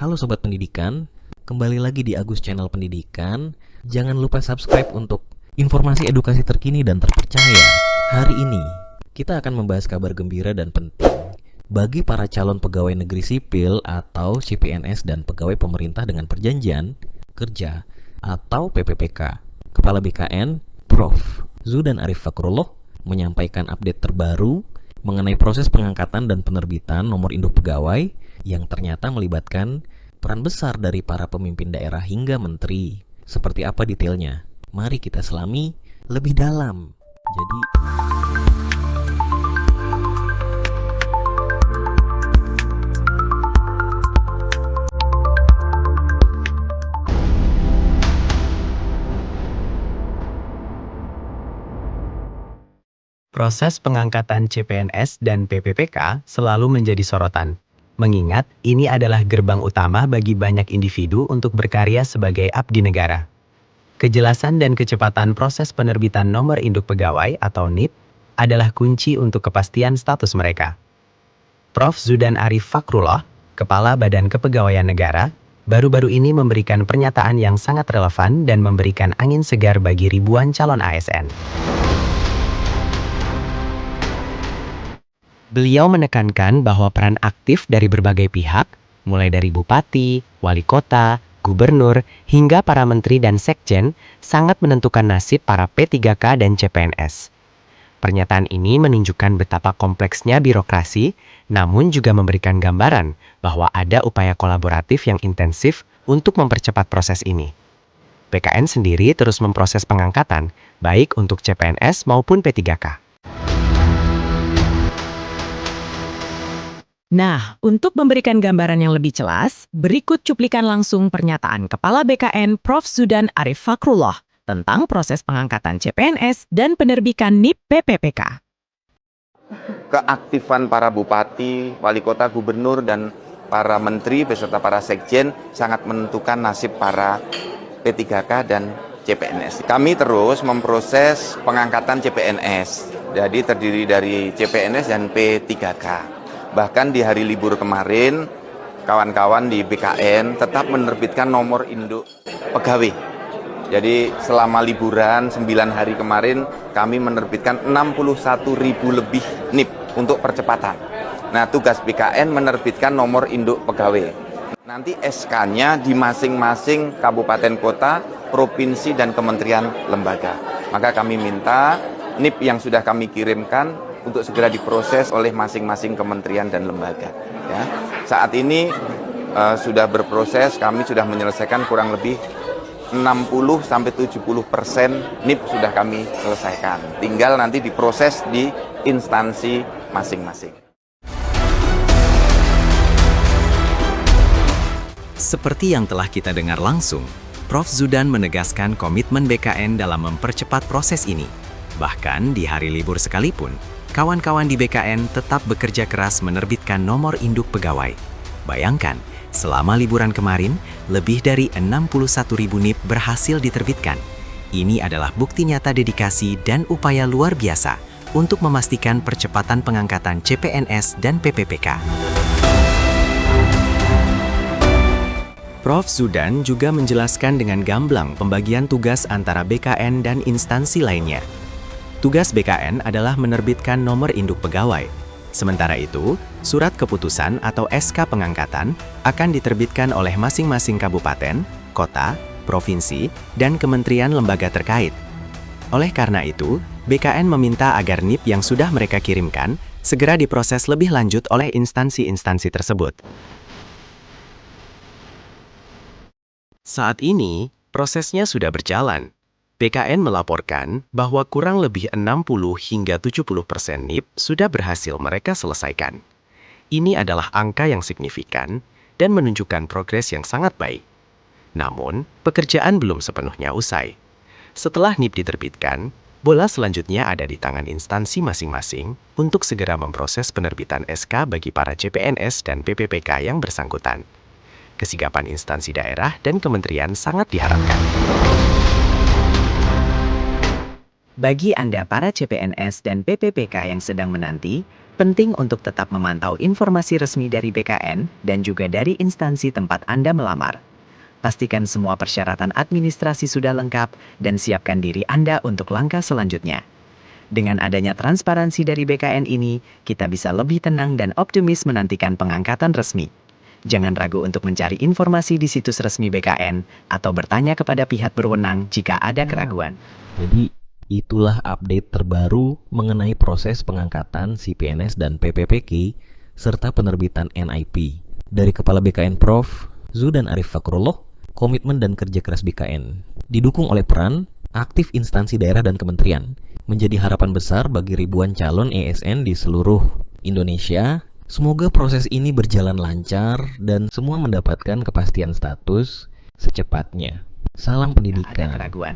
Halo Sobat Pendidikan, kembali lagi di Agus Channel Pendidikan. Jangan lupa subscribe untuk informasi edukasi terkini dan terpercaya. Hari ini, kita akan membahas kabar gembira dan penting bagi para calon pegawai negeri sipil atau CPNS dan pegawai pemerintah dengan perjanjian kerja atau PPPK. Kepala BKN, Prof. Zudan Arif Fakrullah, menyampaikan update terbaru mengenai proses pengangkatan dan penerbitan nomor induk pegawai yang ternyata melibatkan peran besar dari para pemimpin daerah hingga menteri. Seperti apa detailnya? Mari kita selami lebih dalam. Proses pengangkatan CPNS dan PPPK selalu menjadi sorotan, mengingat ini adalah gerbang utama bagi banyak individu untuk berkarya sebagai abdi negara. Kejelasan dan kecepatan proses penerbitan nomor induk pegawai atau NIP adalah kunci untuk kepastian status mereka. Prof. Zudan Arif Fakrullah, Kepala Badan Kepegawaian Negara, baru-baru ini memberikan pernyataan yang sangat relevan dan memberikan angin segar bagi ribuan calon ASN. Beliau menekankan bahwa peran aktif dari berbagai pihak, mulai dari bupati, wali kota, gubernur, hingga para menteri dan sekjen, sangat menentukan nasib para P3K dan CPNS. Pernyataan ini menunjukkan betapa kompleksnya birokrasi, namun juga memberikan gambaran bahwa ada upaya kolaboratif yang intensif untuk mempercepat proses ini. BKN sendiri terus memproses pengangkatan, baik untuk CPNS maupun P3K. Nah, untuk memberikan gambaran yang lebih jelas, berikut cuplikan langsung pernyataan Kepala BKN Prof. Zudan Arif Fakrullah tentang proses pengangkatan CPNS dan penerbitan NIP PPPK. Keaktifan para bupati, wali kota, gubernur, dan para menteri beserta para sekjen sangat menentukan nasib para P3K dan CPNS. Kami terus memproses pengangkatan CPNS, jadi terdiri dari CPNS dan P3K. Bahkan di hari libur kemarin, kawan-kawan di BKN tetap menerbitkan nomor induk pegawai. Jadi selama liburan 9 hari kemarin, kami menerbitkan 61.000 lebih NIP untuk percepatan. Nah, tugas BKN menerbitkan nomor induk pegawai. Nanti SK-nya di masing-masing kabupaten kota, provinsi, dan kementerian lembaga. Maka kami minta NIP yang sudah kami kirimkan untuk segera diproses oleh masing-masing kementerian dan lembaga. Ya. Saat ini sudah berproses, kami sudah menyelesaikan kurang lebih 60-70% NIP sudah kami selesaikan. Tinggal nanti diproses di instansi masing-masing. Seperti yang telah kita dengar langsung, Prof. Zudan menegaskan komitmen BKN dalam mempercepat proses ini. Bahkan di hari libur sekalipun, kawan-kawan di BKN tetap bekerja keras menerbitkan nomor induk pegawai. Bayangkan, selama liburan kemarin, lebih dari 61.000 NIP berhasil diterbitkan. Ini adalah bukti nyata dedikasi dan upaya luar biasa untuk memastikan percepatan pengangkatan CPNS dan PPPK. Prof. Zudan juga menjelaskan dengan gamblang pembagian tugas antara BKN dan instansi lainnya. Tugas BKN adalah menerbitkan nomor induk pegawai. Sementara itu, surat keputusan atau SK pengangkatan akan diterbitkan oleh masing-masing kabupaten, kota, provinsi, dan kementerian lembaga terkait. Oleh karena itu, BKN meminta agar NIP yang sudah mereka kirimkan segera diproses lebih lanjut oleh instansi-instansi tersebut. Saat ini, prosesnya sudah berjalan. BKN melaporkan bahwa kurang lebih 60 hingga 70% NIP sudah berhasil mereka selesaikan. Ini adalah angka yang signifikan dan menunjukkan progres yang sangat baik. Namun, pekerjaan belum sepenuhnya usai. Setelah NIP diterbitkan, bola selanjutnya ada di tangan instansi masing-masing untuk segera memproses penerbitan SK bagi para CPNS dan PPPK yang bersangkutan. Kesigapan instansi daerah dan kementerian sangat diharapkan. Bagi Anda para CPNS dan PPPK yang sedang menanti, Penting untuk tetap memantau informasi resmi dari BKN dan juga dari instansi tempat Anda melamar. Pastikan semua persyaratan administrasi sudah lengkap dan siapkan diri Anda untuk langkah selanjutnya. Dengan adanya transparansi dari BKN ini, kita bisa lebih tenang dan optimis menantikan pengangkatan resmi. Jangan ragu untuk mencari informasi di situs resmi BKN atau bertanya kepada pihak berwenang jika ada keraguan. Jadi, itulah update terbaru mengenai proses pengangkatan CPNS dan PPPK serta penerbitan NIP. Dari Kepala BKN Prof. Zudan Arif Fakrullah, komitmen dan kerja keras BKN didukung oleh peran aktif instansi daerah dan kementerian, menjadi harapan besar bagi ribuan calon ASN di seluruh Indonesia. Semoga proses ini berjalan lancar dan semua mendapatkan kepastian status secepatnya. Salam Ada pendidikan. keraguan.